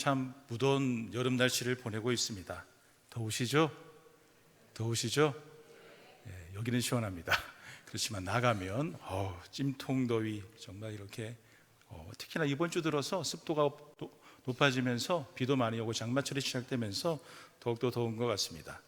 참 무더운 여름 날씨를 보내고 있습니다. 더우시죠? 더우시죠? 예, 여기는 시원합니다. 그렇지만 나가면 찜통 더위 정말 이렇게 특히나 이번 주 들어서 습도가 높아지면서 비도 많이 오고 장마철이 시작되면서 더욱더 더운 것 같습니다.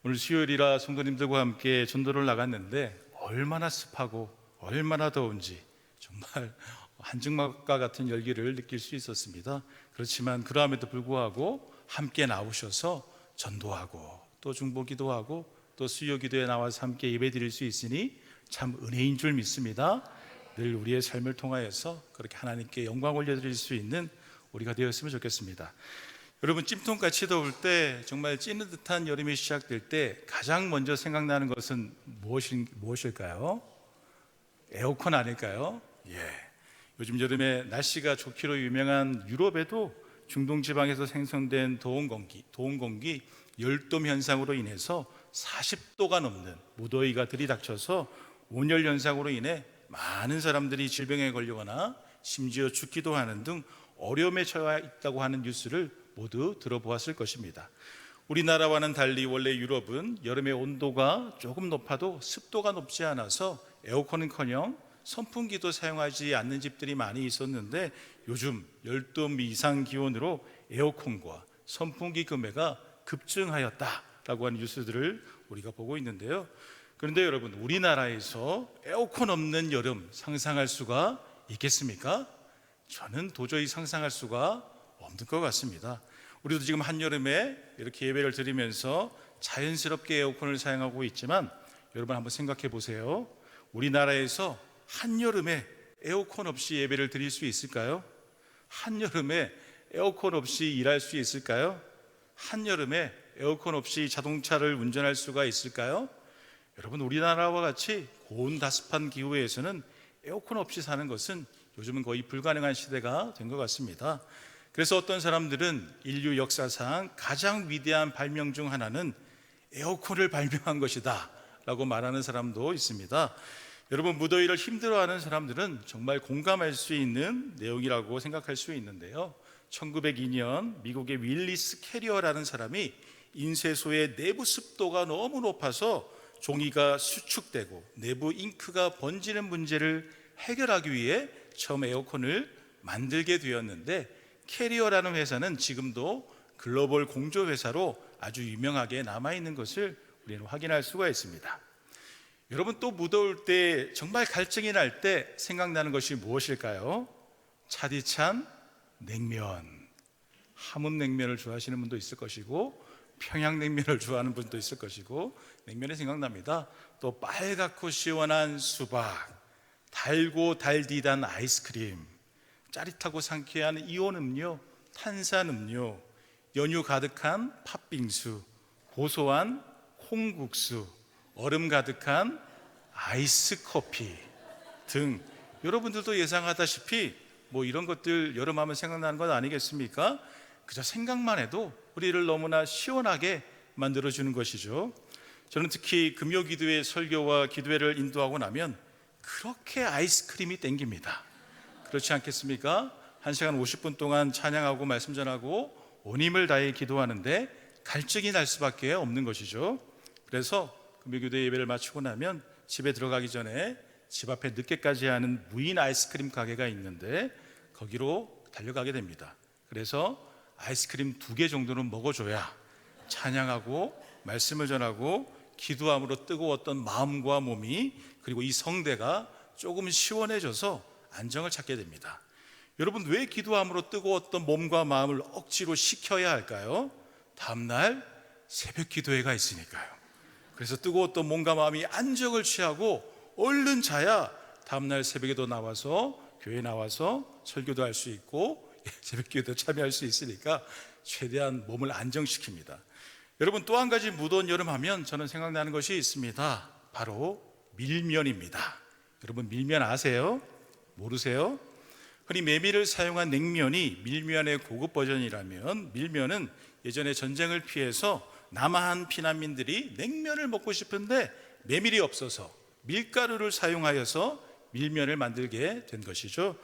오늘 수요일이라 성도님들과 함께 전도를 나갔는데 얼마나 습하고 얼마나 더운지 정말 한증막과 같은 열기를 느낄 수 있었습니다. 그렇지만 그러함에도 불구하고 함께 나오셔서 전도하고 또 중보기도하고 또 수요기도에 나와서 함께 예배드릴 수 있으니 참 은혜인 줄 믿습니다. 늘 우리의 삶을 통하여서 그렇게 하나님께 영광 올려드릴 수 있는 우리가 되었으면 좋겠습니다. 여러분, 찜통같이 더울 때 정말 찌는 듯한 여름이 시작될 때 가장 먼저 생각나는 것은 무엇일까요? 에어컨 아닐까요? 요즘 여름에 날씨가 좋기로 유명한 유럽에도 중동 지방에서 생성된 더운 공기 열돔 현상으로 인해서 40도가 넘는 무더위가 들이닥쳐서 온열 현상으로 인해 많은 사람들이 질병에 걸리거나 심지어 죽기도 하는 등 어려움에 처해 있다고 하는 뉴스를 모두 들어보았을 것입니다. 우리나라와는 달리 원래 유럽은 여름에 온도가 조금 높아도 습도가 높지 않아서 에어컨은커녕 선풍기도 사용하지 않는 집들이 많이 있었는데 요즘 열돔 이상 기온으로 에어컨과 선풍기 구매가 급증하였다라고 하는 뉴스들을 우리가 보고 있는데요. 그런데 여러분, 우리나라에서 에어컨 없는 여름 상상할 수가 있겠습니까? 저는 도저히 상상할 수가 없는 것 같습니다. 우리도 지금 한여름에 이렇게 예배를 드리면서 자연스럽게 에어컨을 사용하고 있지만 여러분 한번 생각해 보세요. 우리나라에서 한여름에 에어컨 없이 예배를 드릴 수 있을까요? 한여름에 에어컨 없이 일할 수 있을까요? 한여름에 에어컨 없이 자동차를 운전할 수가 있을까요? 여러분, 우리나라와 같이 고온다습한 기후에서는 에어컨 없이 사는 것은 요즘은 거의 불가능한 시대가 된 것 같습니다. 그래서 어떤 사람들은 인류 역사상 가장 위대한 발명 중 하나는 에어컨을 발명한 것이다 라고 말하는 사람도 있습니다. 여러분, 무더위를 힘들어하는 사람들은 정말 공감할 수 있는 내용이라고 생각할 수 있는데요. 1902년 미국의 윌리스 캐리어라는 사람이 인쇄소의 내부 습도가 너무 높아서 종이가 수축되고 내부 잉크가 번지는 문제를 해결하기 위해 처음 에어컨을 만들게 되었는데, 캐리어라는 회사는 지금도 글로벌 공조회사로 아주 유명하게 남아있는 것을 우리는 확인할 수가 있습니다. 여러분, 또 무더울 때 정말 갈증이 날 때 생각나는 것이 무엇일까요? 차디찬 냉면. 함흥냉면을 좋아하시는 분도 있을 것이고 평양냉면을 좋아하는 분도 있을 것이고 냉면이 생각납니다. 또 빨갛고 시원한 수박, 달고 달디단 아이스크림, 짜릿하고 상쾌한 이온음료, 탄산음료, 연유 가득한 팥빙수, 고소한 콩국수, 얼음 가득한 아이스 커피 등 여러분들도 예상하다시피 이런 것들 여름하면 생각나는 것 아니겠습니까? 그저 생각만 해도 우리를 너무나 시원하게 만들어주는 것이죠. 저는 특히 금요기도회 설교와 기도회를 인도하고 나면 그렇게 아이스크림이 땡깁니다. 그렇지 않겠습니까? 1시간 50분 동안 찬양하고 말씀 전하고 온 힘을 다해 기도하는데 갈증이 날 수밖에 없는 것이죠. 그래서 금요기도 예배를 마치고 나면 집에 들어가기 전에 집 앞에 늦게까지 하는 무인 아이스크림 가게가 있는데 거기로 달려가게 됩니다. 그래서 아이스크림 2개 정도는 먹어줘야 찬양하고 말씀을 전하고 기도함으로 뜨거웠던 마음과 몸이, 그리고 이 성대가 조금 시원해져서 안정을 찾게 됩니다. 여러분, 왜 기도함으로 뜨거웠던 몸과 마음을 억지로 식혀야 할까요? 다음날 새벽 기도회가 있으니까요. 그래서 뜨거웠던 몸과 마음이 안정을 취하고 얼른 자야 다음날 새벽에도 나와서 교회에 나와서 설교도 할 수 있고 새벽 기도도 참여할 수 있으니까 최대한 몸을 안정시킵니다. 여러분, 또 한 가지 무더운 여름 하면 저는 생각나는 것이 있습니다. 바로 밀면입니다. 여러분, 밀면 아세요? 모르세요? 흔히 메밀을 사용한 냉면이 밀면의 고급 버전이라면, 밀면은 예전에 전쟁을 피해서 남한 피난민들이 냉면을 먹고 싶은데 메밀이 없어서 밀가루를 사용하여서 밀면을 만들게 된 것이죠.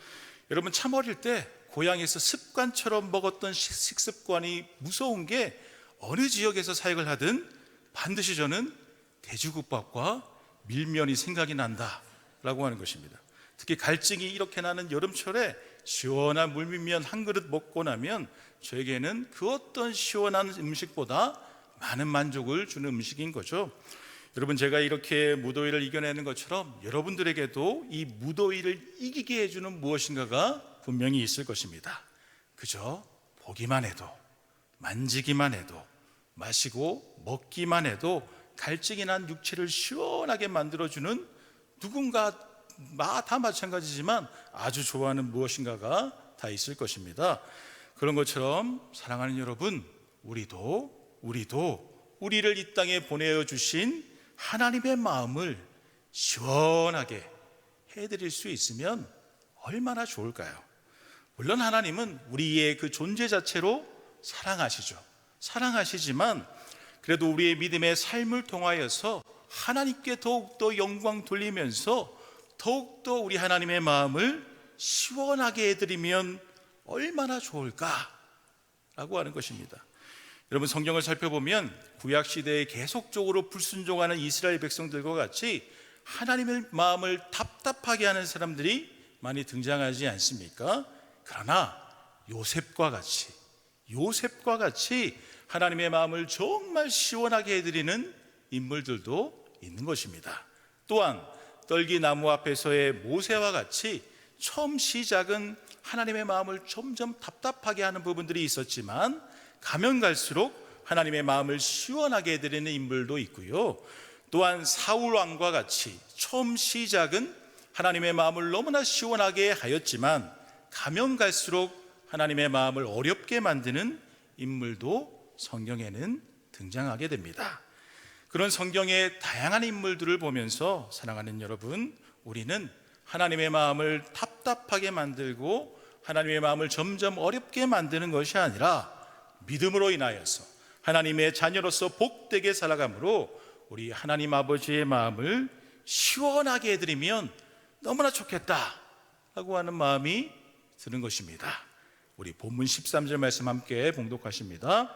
여러분, 참 어릴 때 고향에서 습관처럼 먹었던 식습관이 무서운 게 어느 지역에서 사역을 하든 반드시 저는 돼지국밥과 밀면이 생각이 난다라고 하는 것입니다. 특히 갈증이 이렇게 나는 여름철에 시원한 물밀면 한 그릇 먹고 나면 저에게는 그 어떤 시원한 음식보다 많은 만족을 주는 음식인 거죠. 여러분, 제가 이렇게 무더위를 이겨내는 것처럼 여러분들에게도 이 무더위를 이기게 해주는 무엇인가가 분명히 있을 것입니다. 그저 보기만 해도, 만지기만 해도, 마시고 먹기만 해도 갈증이 난 육체를 시원하게 만들어주는 누군가 다 마찬가지지만 아주 좋아하는 무엇인가가 다 있을 것입니다. 그런 것처럼 사랑하는 여러분, 우리를 이 땅에 보내어 주신 하나님의 마음을 시원하게 해드릴 수 있으면 얼마나 좋을까요? 물론 하나님은 우리의 그 존재 자체로 사랑하시지만 그래도 우리의 믿음의 삶을 통하여서 하나님께 더욱더 영광 돌리면서 더욱더 우리 하나님의 마음을 시원하게 해드리면 얼마나 좋을까라고 하는 것입니다. 여러분, 성경을 살펴보면 구약시대에 계속적으로 불순종하는 이스라엘 백성들과 같이 하나님의 마음을 답답하게 하는 사람들이 많이 등장하지 않습니까? 그러나 요셉과 같이 하나님의 마음을 정말 시원하게 해드리는 인물들도 있는 것입니다. 또한 떨기나무 앞에서의 모세와 같이 처음 시작은 하나님의 마음을 점점 답답하게 하는 부분들이 있었지만 가면 갈수록 하나님의 마음을 시원하게 해드리는 인물도 있고요. 또한 사울왕과 같이 처음 시작은 하나님의 마음을 너무나 시원하게 하였지만 가면 갈수록 하나님의 마음을 어렵게 만드는 인물도 성경에는 등장하게 됩니다. 그런 성경의 다양한 인물들을 보면서 사랑하는 여러분, 우리는 하나님의 마음을 답답하게 만들고 하나님의 마음을 점점 어렵게 만드는 것이 아니라 믿음으로 인하여서 하나님의 자녀로서 복되게 살아감으로 우리 하나님 아버지의 마음을 시원하게 해드리면 너무나 좋겠다라고 하는 마음이 드는 것입니다. 우리 본문 13절 말씀 함께 봉독하십니다.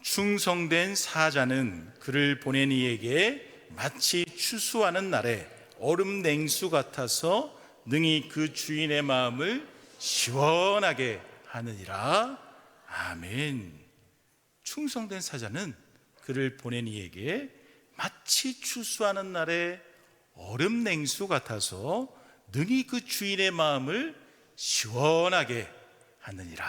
충성된 사자는 그를 보낸 이에게 마치 추수하는 날에 얼음 냉수 같아서 능히 그 주인의 마음을 시원하게 하느니라. 아멘. 충성된 사자는 그를 보낸 이에게 마치 추수하는 날에 얼음 냉수 같아서 능히 그 주인의 마음을 시원하게 하느니라.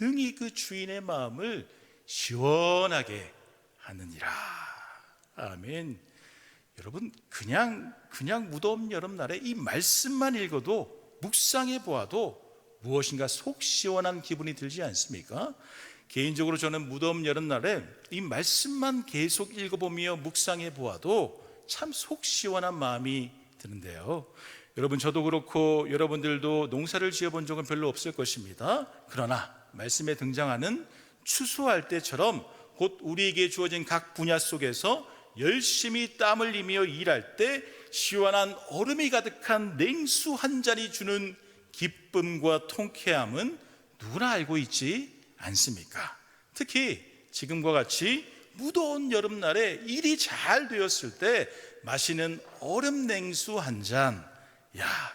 능히 그 주인의 마음을 시원하게 하느니라. 아멘. 여러분, 그냥 무더운 여름날에 이 말씀만 읽어도 묵상해 보아도 무엇인가 속 시원한 기분이 들지 않습니까? 개인적으로 저는 무더운 여름날에 이 말씀만 계속 읽어보며 묵상해 보아도 참 속 시원한 마음이 드는데요. 여러분, 저도 그렇고 여러분들도 농사를 지어본 적은 별로 없을 것입니다. 그러나 말씀에 등장하는 추수할 때처럼 곧 우리에게 주어진 각 분야 속에서 열심히 땀 흘리며 일할 때 시원한 얼음이 가득한 냉수 한 잔이 주는 기쁨과 통쾌함은 누구나 알고 있지 않습니까? 특히 지금과 같이 무더운 여름날에 일이 잘 되었을 때 마시는 얼음 냉수 한 잔,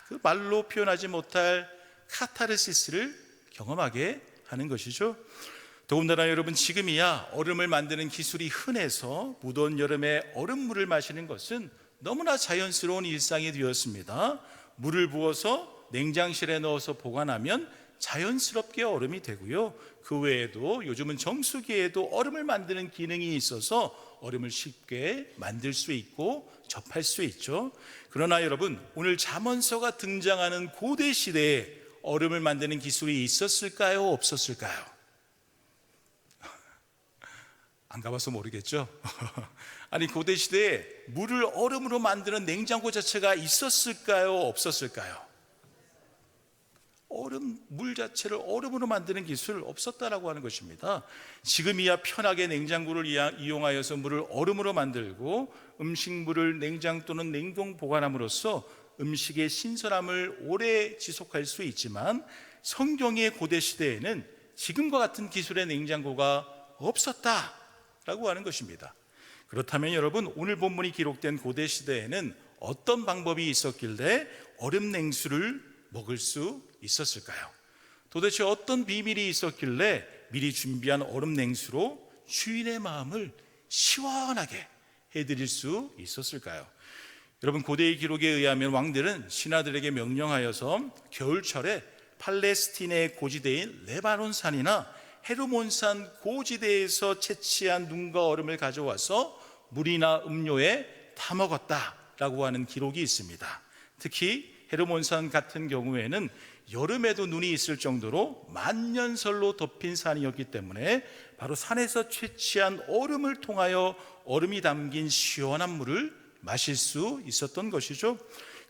그 말로 표현하지 못할 카타르시스를 경험하게 하는 것이죠. 더군다나 여러분, 지금이야 얼음을 만드는 기술이 흔해서 무더운 여름에 얼음물을 마시는 것은 너무나 자연스러운 일상이 되었습니다. 물을 부어서 냉장실에 넣어서 보관하면 자연스럽게 얼음이 되고요. 그 외에도 요즘은 정수기에도 얼음을 만드는 기능이 있어서 얼음을 쉽게 만들 수 있고 접할 수 있죠. 그러나 여러분, 오늘 잠언서가 등장하는 고대 시대에 얼음을 만드는 기술이 있었을까요? 없었을까요? 안 가봐서 모르겠죠. 아니, 고대 시대에 물을 얼음으로 만드는 냉장고 자체가 있었을까요? 없었을까요? 물 자체를 얼음으로 만드는 기술 없었다라고 하는 것입니다. 지금이야 편하게 냉장고를 이용하여서 물을 얼음으로 만들고 음식물을 냉장 또는 냉동 보관함으로써 음식의 신선함을 오래 지속할 수 있지만 성경의 고대 시대에는 지금과 같은 기술의 냉장고가 없었다라고 하는 것입니다. 그렇다면 여러분, 오늘 본문이 기록된 고대 시대에는 어떤 방법이 있었길래 얼음 냉수를 먹을 수 있었을까요? 도대체 어떤 비밀이 있었길래 미리 준비한 얼음 냉수로 주인의 마음을 시원하게 해드릴 수 있었을까요? 여러분, 고대의 기록에 의하면 왕들은 신하들에게 명령하여서 겨울철에 팔레스틴의 고지대인 레바논 산이나 헤르몬산 고지대에서 채취한 눈과 얼음을 가져와서 물이나 음료에 타 먹었다라고 하는 기록이 있습니다. 특히 헤르몬산 같은 경우에는 여름에도 눈이 있을 정도로 만년설로 덮인 산이었기 때문에 바로 산에서 채취한 얼음을 통하여 얼음이 담긴 시원한 물을 마실 수 있었던 것이죠.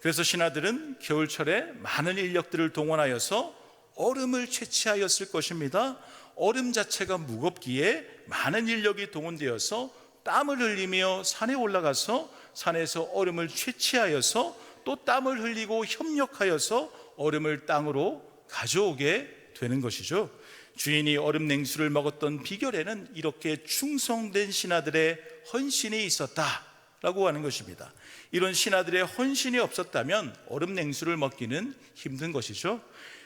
그래서 신하들은 겨울철에 많은 인력들을 동원하여서 얼음을 채취하였을 것입니다. 얼음 자체가 무겁기에 많은 인력이 동원되어서 땀을 흘리며 산에 올라가서 산에서 얼음을 채취하여서 또 땀을 흘리고 협력하여서 얼음을 땅으로 가져오게 되는 것이죠. 주인이 얼음 냉수를 먹었던 비결에는 이렇게 충성된 신하들의 헌신이 있었다라고 하는 것입니다. 이런 신하들의 헌신이 없었다면 얼음 냉수를 먹기는 힘든 것이죠.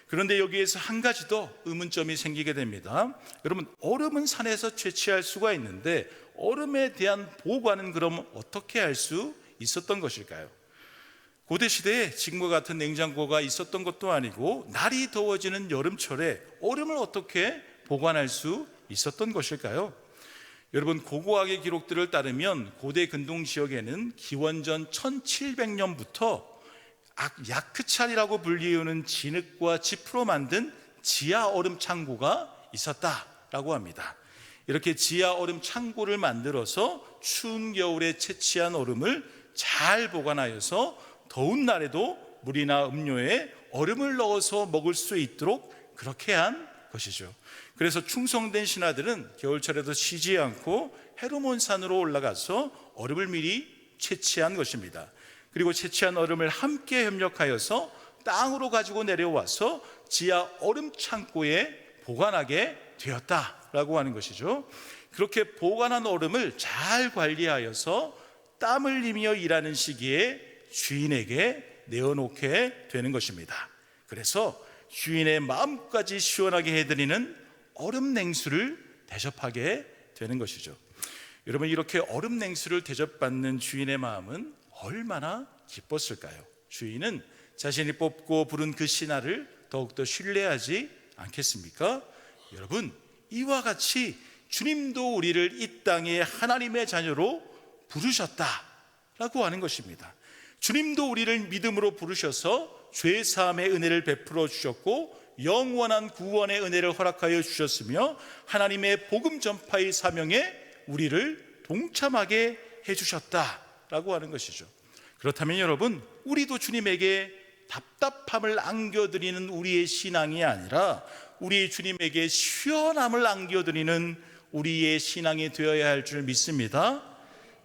그런데 여기에서 한 가지 더 의문점이 생기게 됩니다. 여러분, 얼음은 산에서 채취할 수가 있는데 얼음에 대한 보관은 그럼 어떻게 할 수 있었던 것일까요? 고대 시대에 지금과 같은 냉장고가 있었던 것도 아니고 날이 더워지는 여름철에 얼음을 어떻게 보관할 수 있었던 것일까요? 여러분, 고고학의 기록들을 따르면 고대 근동 지역에는 기원전 1700년부터 야크찰이라고 불리우는 진흙과 짚으로 만든 지하 얼음 창고가 있었다라고 합니다. 이렇게 지하 얼음 창고를 만들어서 추운 겨울에 채취한 얼음을 잘 보관하여서 더운 날에도 물이나 음료에 얼음을 넣어서 먹을 수 있도록 그렇게 한 것이죠. 그래서 충성된 신하들은 겨울철에도 쉬지 않고 헤르몬산으로 올라가서 얼음을 미리 채취한 것입니다. 그리고 채취한 얼음을 함께 협력하여서 땅으로 가지고 내려와서 지하 얼음 창고에 보관하게 되었다라고 하는 것이죠. 그렇게 보관한 얼음을 잘 관리하여서 땀을 흘리며 일하는 시기에 주인에게 내어놓게 되는 것입니다. 그래서 주인의 마음까지 시원하게 해드리는 얼음 냉수를 대접하게 되는 것이죠. 여러분, 이렇게 얼음 냉수를 대접받는 주인의 마음은 얼마나 기뻤을까요? 주인은 자신이 뽑고 부른 그 신하를 더욱더 신뢰하지 않겠습니까? 여러분, 이와 같이 주님도 우리를 이 땅에 하나님의 자녀로 부르셨다라고 하는 것입니다. 주님도 우리를 믿음으로 부르셔서 죄사함의 은혜를 베풀어 주셨고 영원한 구원의 은혜를 허락하여 주셨으며 하나님의 복음 전파의 사명에 우리를 동참하게 해주셨다라고 하는 것이죠. 그렇다면 여러분, 우리도 주님에게 답답함을 안겨드리는 우리의 신앙이 아니라 우리 주님에게 시원함을 안겨드리는 우리의 신앙이 되어야 할 줄 믿습니다.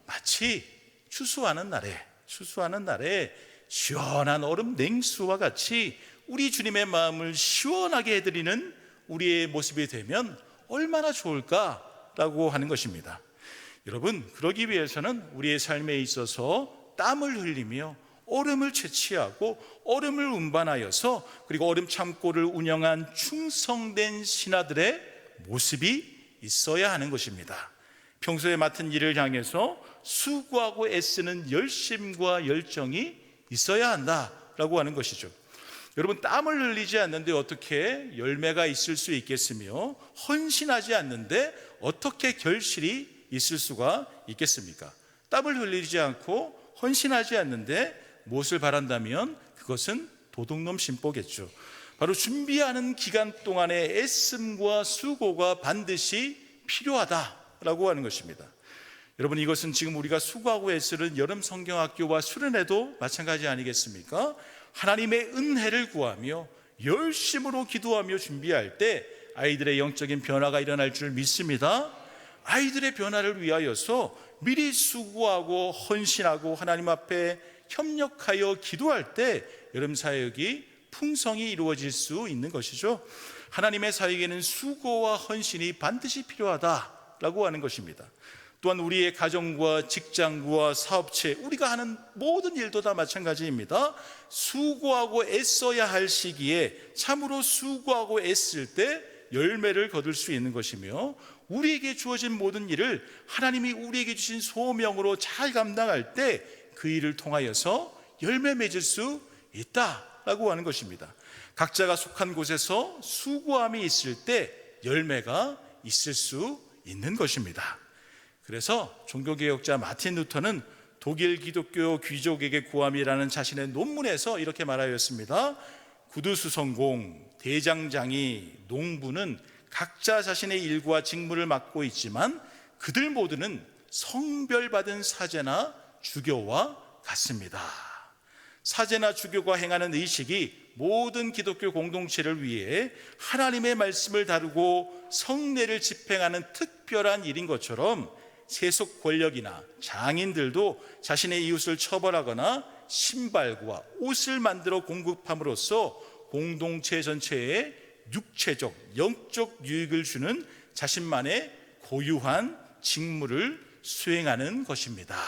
마치 추수하는 날에 시원한 얼음 냉수와 같이 우리 주님의 마음을 시원하게 해드리는 우리의 모습이 되면 얼마나 좋을까라고 하는 것입니다. 여러분, 그러기 위해서는 우리의 삶에 있어서 땀을 흘리며 얼음을 채취하고 얼음을 운반하여서 그리고 얼음 창고를 운영한 충성된 신하들의 모습이 있어야 하는 것입니다. 평소에 맡은 일을 향해서 수고하고 애쓰는 열심과 열정이 있어야 한다라고 하는 것이죠. 여러분, 땀을 흘리지 않는데 어떻게 열매가 있을 수 있겠으며 헌신하지 않는데 어떻게 결실이 있을 수가 있겠습니까? 땀을 흘리지 않고 헌신하지 않는데 무엇을 바란다면 그것은 도둑놈 심보겠죠. 바로 준비하는 기간 동안의 애씀과 수고가 반드시 필요하다라고 하는 것입니다. 여러분, 이것은 지금 우리가 수고하고 애쓰는 여름 성경학교와 수련회도 마찬가지 아니겠습니까? 하나님의 은혜를 구하며 열심으로 기도하며 준비할 때 아이들의 영적인 변화가 일어날 줄 믿습니다. 아이들의 변화를 위하여서 미리 수고하고 헌신하고 하나님 앞에 협력하여 기도할 때 여름 사역이 풍성히 이루어질 수 있는 것이죠. 하나님의 사역에는 수고와 헌신이 반드시 필요하다라고 하는 것입니다. 또한 우리의 가정과 직장과 사업체, 우리가 하는 모든 일도 다 마찬가지입니다. 수고하고 애써야 할 시기에 참으로 수고하고 애쓸 때 열매를 거둘 수 있는 것이며, 우리에게 주어진 모든 일을 하나님이 우리에게 주신 소명으로 잘 감당할 때 그 일을 통하여서 열매 맺을 수 있다라고 하는 것입니다. 각자가 속한 곳에서 수고함이 있을 때 열매가 있을 수 있는 것입니다. 그래서 종교개혁자 마틴 루터는 독일 기독교 귀족에게 구함이라는 자신의 논문에서 이렇게 말하였습니다. 구두수성공, 대장장이, 농부는 각자 자신의 일과 직무를 맡고 있지만 그들 모두는 성별받은 사제나 주교와 같습니다. 사제나 주교가 행하는 의식이 모든 기독교 공동체를 위해 하나님의 말씀을 다루고 성례를 집행하는 특별한 일인 것처럼, 세속 권력이나 장인들도 자신의 이웃을 처벌하거나 신발과 옷을 만들어 공급함으로써 공동체 전체에 육체적, 영적 유익을 주는 자신만의 고유한 직무를 수행하는 것입니다.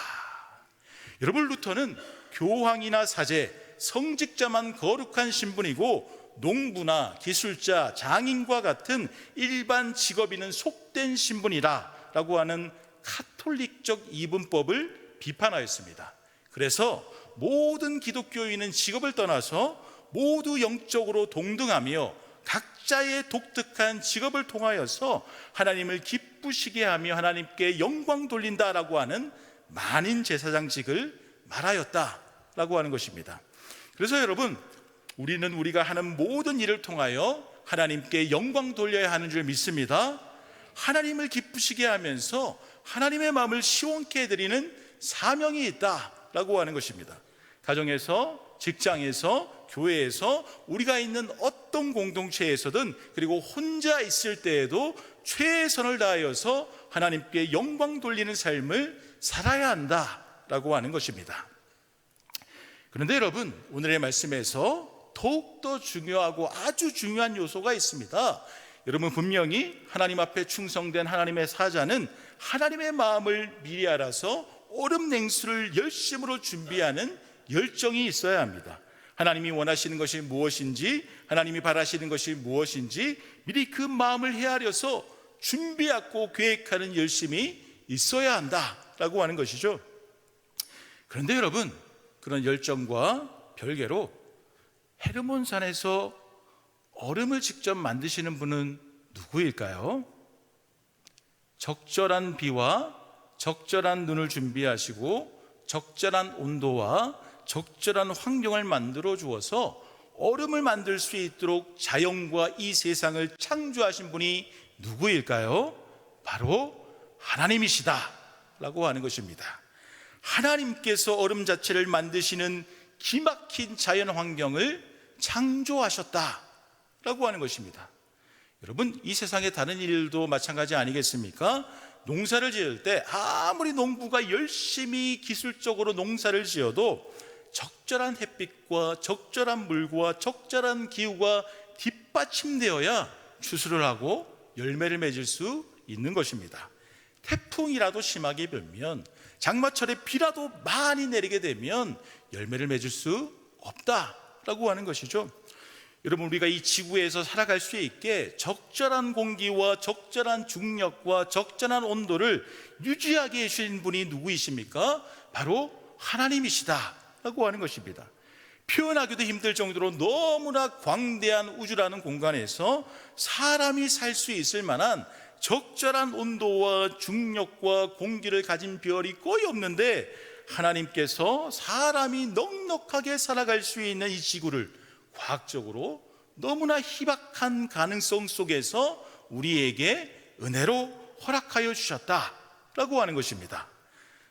여러분, 루터는 교황이나 사제, 성직자만 거룩한 신분이고 농부나 기술자, 장인과 같은 일반 직업인은 속된 신분이라 라고 하는 카톨릭적 이분법을 비판하였습니다. 그래서 모든 기독교인은 직업을 떠나서 모두 영적으로 동등하며 각자의 독특한 직업을 통하여서 하나님을 기쁘시게 하며 하나님께 영광 돌린다라고 하는 만인 제사장직을 말하였다라고 하는 것입니다. 그래서 여러분, 우리는 우리가 하는 모든 일을 통하여 하나님께 영광 돌려야 하는 줄 믿습니다. 하나님을 기쁘시게 하면서 하나님의 마음을 시원케 해드리는 사명이 있다라고 하는 것입니다. 가정에서, 직장에서, 교회에서, 우리가 있는 어떤 공동체에서든, 그리고 혼자 있을 때에도 최선을 다하여서 하나님께 영광 돌리는 삶을 살아야 한다라고 하는 것입니다. 그런데 여러분, 오늘의 말씀에서 더욱더 중요하고 아주 중요한 요소가 있습니다. 여러분, 분명히 하나님 앞에 충성된 하나님의 사자는 하나님의 마음을 미리 알아서 얼음 냉수를 열심으로 준비하는 열정이 있어야 합니다. 하나님이 원하시는 것이 무엇인지, 하나님이 바라시는 것이 무엇인지 미리 그 마음을 헤아려서 준비하고 계획하는 열심이 있어야 한다라고 하는 것이죠. 그런데 여러분, 그런 열정과 별개로 헤르몬산에서 얼음을 직접 만드시는 분은 누구일까요? 적절한 비와 적절한 눈을 준비하시고 적절한 온도와 적절한 환경을 만들어 주어서 얼음을 만들 수 있도록 자연과 이 세상을 창조하신 분이 누구일까요? 바로 하나님이시다라고 하는 것입니다. 하나님께서 얼음 자체를 만드시는 기막힌 자연 환경을 창조하셨다라고 하는 것입니다. 여러분, 이 세상의 다른 일도 마찬가지 아니겠습니까? 농사를 지을 때 아무리 농부가 열심히 기술적으로 농사를 지어도 적절한 햇빛과 적절한 물과 적절한 기후가 뒷받침되어야 추수를 하고 열매를 맺을 수 있는 것입니다. 태풍이라도 심하게 불면, 장마철에 비라도 많이 내리게 되면 열매를 맺을 수 없다라고 하는 것이죠. 여러분, 우리가 이 지구에서 살아갈 수 있게 적절한 공기와 적절한 중력과 적절한 온도를 유지하게 해주신 분이 누구이십니까? 바로 하나님이시다라고 하는 것입니다. 표현하기도 힘들 정도로 너무나 광대한 우주라는 공간에서 사람이 살 수 있을 만한 적절한 온도와 중력과 공기를 가진 별이 거의 없는데, 하나님께서 사람이 넉넉하게 살아갈 수 있는 이 지구를 과학적으로 너무나 희박한 가능성 속에서 우리에게 은혜로 허락하여 주셨다라고 하는 것입니다.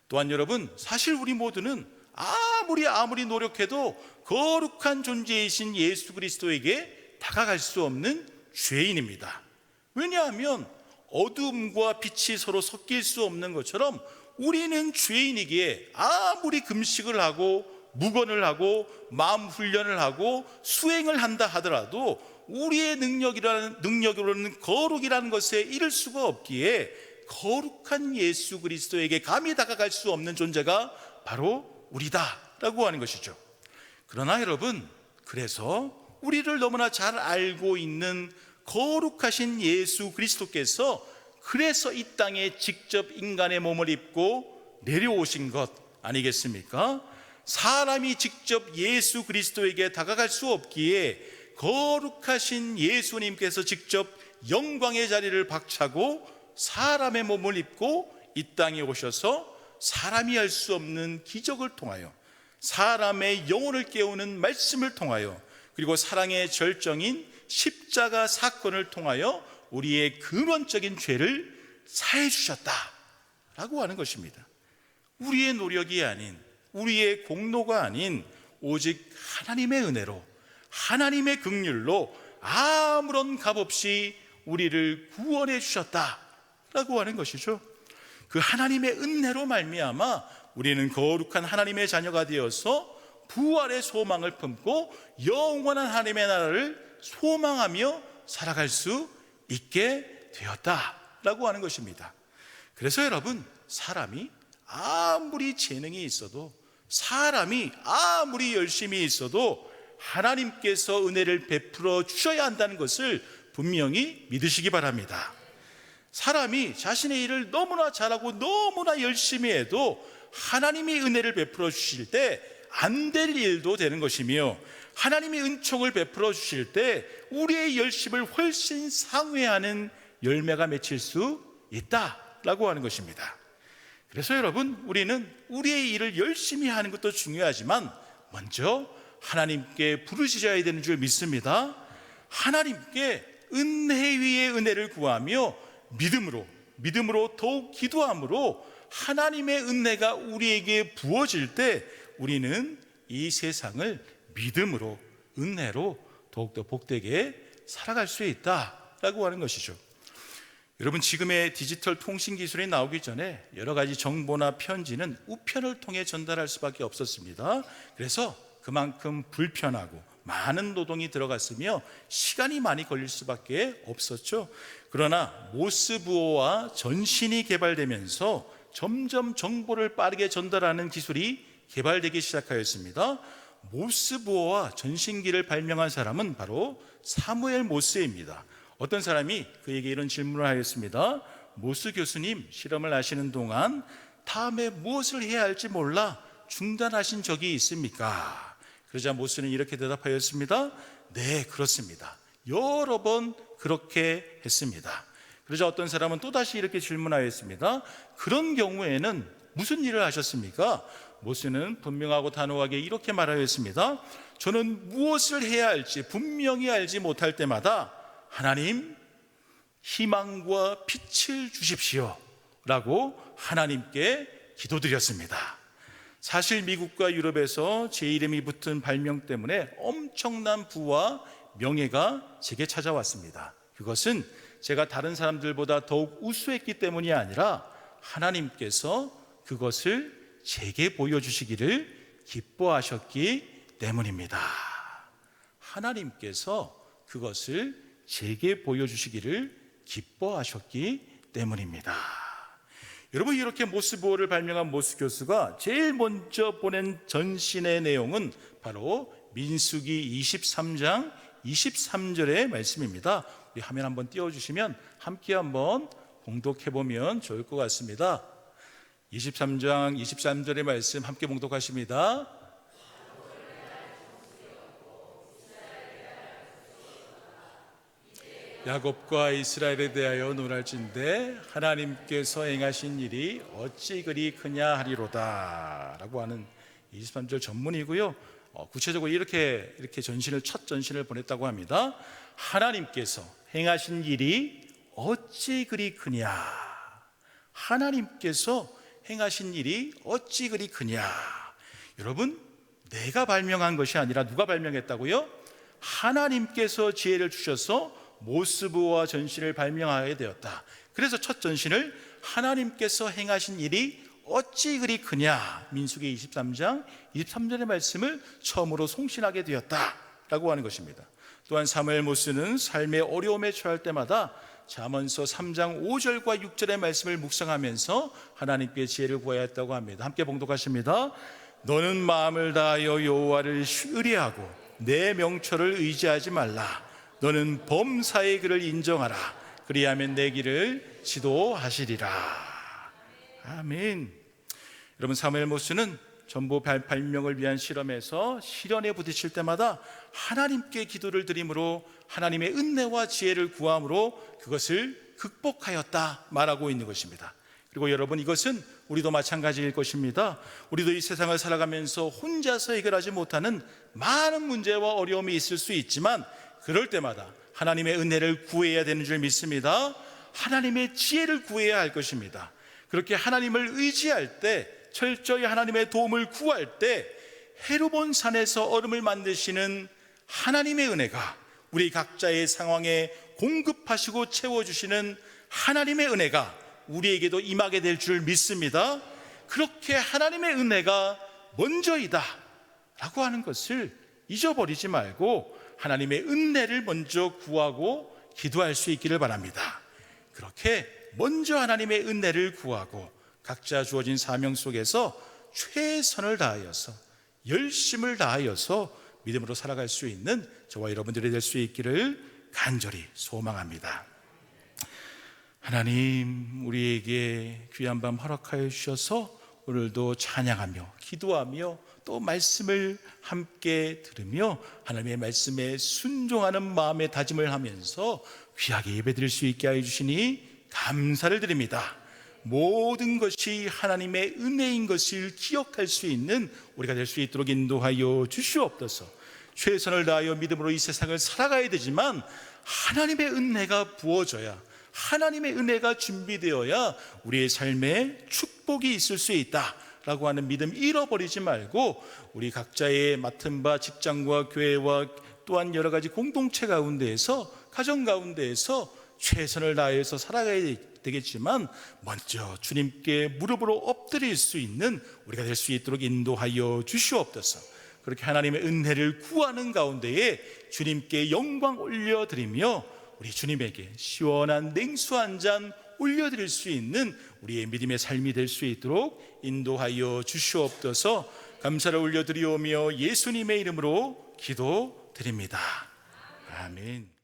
또한 여러분, 사실 우리 모두는 아무리 노력해도 거룩한 존재이신 예수 그리스도에게 다가갈 수 없는 죄인입니다. 왜냐하면 어둠과 빛이 서로 섞일 수 없는 것처럼 우리는 죄인이기에 아무리 금식을 하고 묵언을 하고 마음 훈련을 하고 수행을 한다 하더라도 우리의 능력으로는 거룩이라는 것에 이를 수가 없기에 거룩한 예수 그리스도에게 감히 다가갈 수 없는 존재가 바로 우리다라고 하는 것이죠. 그러나 여러분, 그래서 우리를 너무나 잘 알고 있는 거룩하신 예수 그리스도께서 그래서 이 땅에 직접 인간의 몸을 입고 내려오신 것 아니겠습니까? 사람이 직접 예수 그리스도에게 다가갈 수 없기에 거룩하신 예수님께서 직접 영광의 자리를 박차고 사람의 몸을 입고 이 땅에 오셔서 사람이 할 수 없는 기적을 통하여, 사람의 영혼을 깨우는 말씀을 통하여, 그리고 사랑의 절정인 십자가 사건을 통하여 우리의 근원적인 죄를 사해 주셨다라고 하는 것입니다. 우리의 노력이 아닌, 우리의 공로가 아닌 오직 하나님의 은혜로, 하나님의 긍휼로 아무런 값 없이 우리를 구원해 주셨다라고 하는 것이죠. 그 하나님의 은혜로 말미암아 우리는 거룩한 하나님의 자녀가 되어서 부활의 소망을 품고 영원한 하나님의 나라를 소망하며 살아갈 수 있게 되었다라고 하는 것입니다. 그래서 여러분, 사람이 아무리 재능이 있어도, 사람이 아무리 열심히 있어도 하나님께서 은혜를 베풀어 주셔야 한다는 것을 분명히 믿으시기 바랍니다. 사람이 자신의 일을 너무나 잘하고 너무나 열심히 해도 하나님이 은혜를 베풀어 주실 때 안 될 일도 되는 것이며, 하나님이 은총을 베풀어 주실 때 우리의 열심을 훨씬 상회하는 열매가 맺힐 수 있다라고 하는 것입니다. 그래서 여러분, 우리는 우리의 일을 열심히 하는 것도 중요하지만 먼저 하나님께 부르짖어야 되는 줄 믿습니다. 하나님께 은혜 위에 은혜를 구하며 믿음으로 더욱 기도함으로 하나님의 은혜가 우리에게 부어질 때 우리는 이 세상을 믿음으로, 은혜로 더욱더 복되게 살아갈 수 있다라고 하는 것이죠. 여러분, 지금의 디지털 통신 기술이 나오기 전에 여러 가지 정보나 편지는 우편을 통해 전달할 수밖에 없었습니다. 그래서 그만큼 불편하고 많은 노동이 들어갔으며 시간이 많이 걸릴 수밖에 없었죠. 그러나 모스부호와 전신이 개발되면서 점점 정보를 빠르게 전달하는 기술이 개발되기 시작하였습니다. 모스부호와 전신기를 발명한 사람은 바로 사무엘 모스입니다. 어떤 사람이 그에게 이런 질문을 하였습니다. 모스 교수님, 실험을 하시는 동안 다음에 무엇을 해야 할지 몰라 중단하신 적이 있습니까? 그러자 모스는 이렇게 대답하였습니다. 네, 그렇습니다. 여러 번 그렇게 했습니다. 그러자 어떤 사람은 또다시 이렇게 질문하였습니다. 그런 경우에는 무슨 일을 하셨습니까? 모스는 분명하고 단호하게 이렇게 말하였습니다. 저는 무엇을 해야 할지 분명히 알지 못할 때마다 하나님, 희망과 빛을 주십시오 라고 하나님께 기도드렸습니다. 사실 미국과 유럽에서 제 이름이 붙은 발명 때문에 엄청난 부와 명예가 제게 찾아왔습니다. 그것은 제가 다른 사람들보다 더욱 우수했기 때문이 아니라 하나님께서 그것을 제게 보여주시기를 기뻐하셨기 때문입니다. 하나님께서 그것을 제게 보여주시기를 기뻐하셨기 때문입니다. 여러분, 이렇게 모스부호를 발명한 모스 교수가 제일 먼저 보낸 전신의 내용은 바로 민수기 23장 23절의 말씀입니다. 우리 화면 한번 띄워주시면 함께 한번 봉독해보면 좋을 것 같습니다. 23장 23절의 말씀 함께 봉독하십니다. 야곱과 이스라엘에 대하여 논할진대 하나님께서 행하신 일이 어찌 그리 크냐 하리로다 라고 하는 23절 전문이고요. 구체적으로 이렇게 전신을, 첫 전신을 보냈다고 합니다. 하나님께서 행하신 일이 어찌 그리 크냐, 하나님께서 행하신 일이 어찌 그리 크냐. 여러분, 내가 발명한 것이 아니라 누가 발명했다고요? 하나님께서 지혜를 주셔서 모스부호와 전신을 발명하게 되었다. 그래서 첫 전신을 하나님께서 행하신 일이 어찌 그리 크냐. 민수기 23장 23절의 말씀을 처음으로 송신하게 되었다라고 하는 것입니다. 또한 사무엘 모스는 삶의 어려움에 처할 때마다 잠언서 3장 5절과 6절의 말씀을 묵상하면서 하나님께 지혜를 구해야 했다고 합니다. 함께 봉독하십니다. 너는 마음을 다하여 여호와를 의뢰하고 내 명철을 의지하지 말라. 너는 범사의 글을 인정하라. 그리하면 내 길을 지도하시리라. 아멘. 여러분, 사무엘 모스는 전부 발명을 위한 실험에서 시련에 부딪힐 때마다 하나님께 기도를 드림으로 하나님의 은혜와 지혜를 구함으로 그것을 극복하였다 말하고 있는 것입니다. 그리고 여러분, 이것은 우리도 마찬가지일 것입니다. 우리도 이 세상을 살아가면서 혼자서 해결하지 못하는 많은 문제와 어려움이 있을 수 있지만 그럴 때마다 하나님의 은혜를 구해야 되는 줄 믿습니다. 하나님의 지혜를 구해야 할 것입니다. 그렇게 하나님을 의지할 때, 철저히 하나님의 도움을 구할 때 헤르본 산에서 얼음을 만드시는 하나님의 은혜가 우리 각자의 상황에 공급하시고 채워주시는 하나님의 은혜가 우리에게도 임하게 될 줄 믿습니다. 그렇게 하나님의 은혜가 먼저이다 라고 하는 것을 잊어버리지 말고 하나님의 은혜를 먼저 구하고 기도할 수 있기를 바랍니다. 그렇게 먼저 하나님의 은혜를 구하고 각자 주어진 사명 속에서 최선을 다하여서 열심을 다하여서 믿음으로 살아갈 수 있는 저와 여러분들이 될 수 있기를 간절히 소망합니다. 하나님, 우리에게 귀한 밤 허락하여 주셔서 오늘도 찬양하며 기도하며 또 말씀을 함께 들으며 하나님의 말씀에 순종하는 마음의 다짐을 하면서 귀하게 예배드릴 수 있게 하여 주시니 감사를 드립니다. 모든 것이 하나님의 은혜인 것을 기억할 수 있는 우리가 될 수 있도록 인도하여 주시옵소서. 최선을 다하여 믿음으로 이 세상을 살아가야 되지만 하나님의 은혜가 부어져야, 하나님의 은혜가 준비되어야 우리의 삶에 축복이 있을 수 있다라고 하는 믿음 잃어버리지 말고 우리 각자의 맡은 바 직장과 교회와 또한 여러 가지 공동체 가운데에서, 가정 가운데에서 최선을 다해서 살아가야 되겠지만 먼저 주님께 무릎으로 엎드릴 수 있는 우리가 될 수 있도록 인도하여 주시옵소서. 그렇게 하나님의 은혜를 구하는 가운데에 주님께 영광 올려드리며 우리 주님에게 시원한 냉수 한 잔 올려드릴 수 있는 우리의 믿음의 삶이 될 수 있도록 인도하여 주시옵소서. 감사를 올려드리오며 예수님의 이름으로 기도드립니다. 아멘.